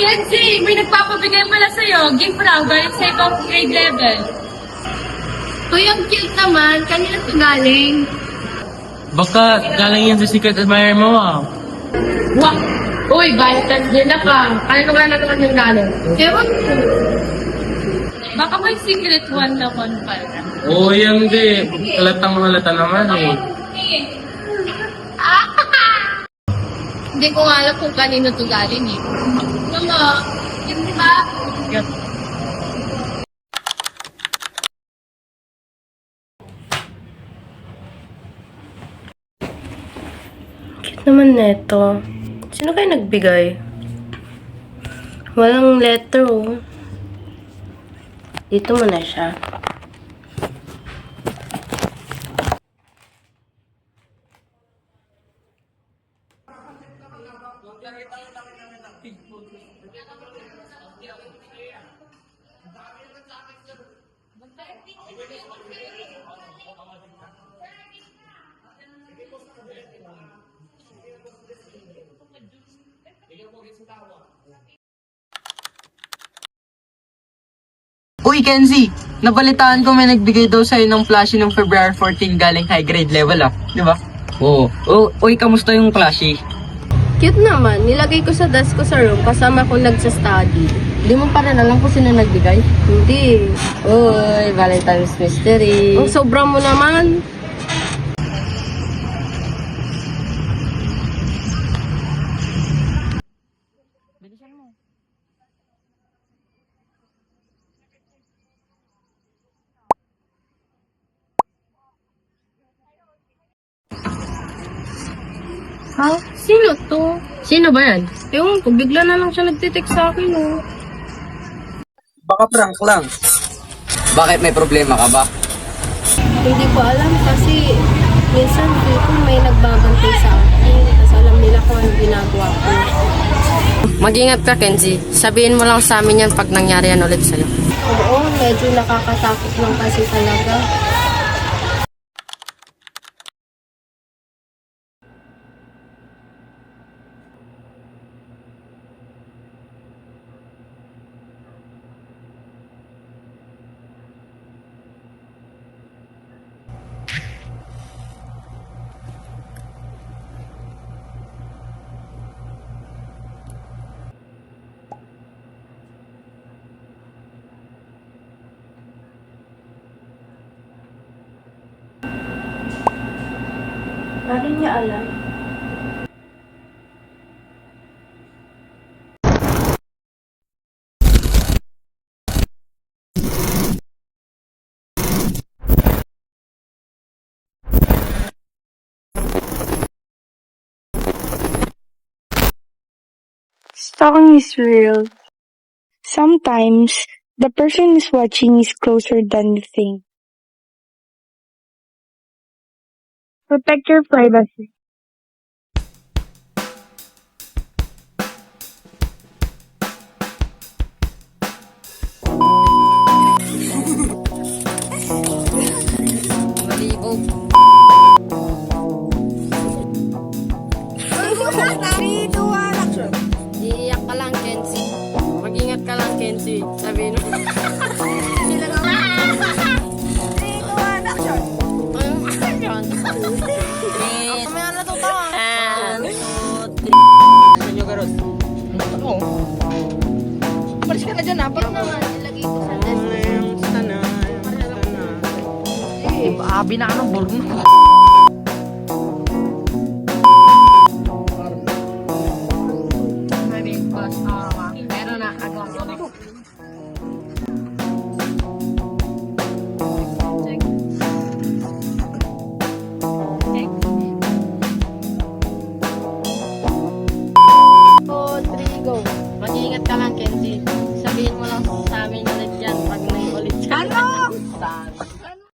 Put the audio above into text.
Kenzie, may nagpapabigay pala sa'yo. Gift raw, galing sa ibang grade level. Uy, ang cute naman. Kanina ito galing. Baka galing yan sa secret admirer mo ah. Wah! Uy, Valentine's Day na ka. Kanino ka na naman yung galing? Ewan ko. Baka may secret one naman pala. Oo, yan di. Halatang halata naman eh. Hindi ko nga alam kung kanino ito galing eh. Mama, yun ba? Cute naman neto. Sino kayo nagbigay? Walang letter oh. Dito mo na siya. Uy, Kenzie! Nabalitaan ko may nagbigay daw sa'yo ng plushie ng February 14 galing high grade level di ba? Oo. Uy, kamusta yung klase? Cute naman. Nilagay ko sa desk ko sa room kasama ko nagsa-study. Hindi mo pa rin alam kung sino nagbigay? Hindi. Uy, Valentine's Mystery. Ang sobra mo naman. Ha? Sino to? Sino ba yan? Ewan ko, bigla na lang siya nagtitext sa akin oh. Baka prank lang. Bakit may problema ka ba? Hindi ko alam kasi minsan feel ko may nagbabantay sa akin. Tapos alam nila kung ano ginagawa ko. Mag-ingat ka, Kenzie. Sabihin mo lang sa amin yan pag nangyari yan ulit sa'yo. Oo, medyo nakakatakot lang kasi talaga. Paano niya alam? Stalking is real. Sometimes, the person is watching is closer than you think. Protect your privacy. Iiyak ka lang, Kenzie. Mag-ingat ka lang, Kenzie. Sabihin mo. Sila lang. Mamaya na to ka. Sanyo garot. Ano? Palis ka na dyan Ito naman, nilagay ko sa desk. Abi na ka ng borno.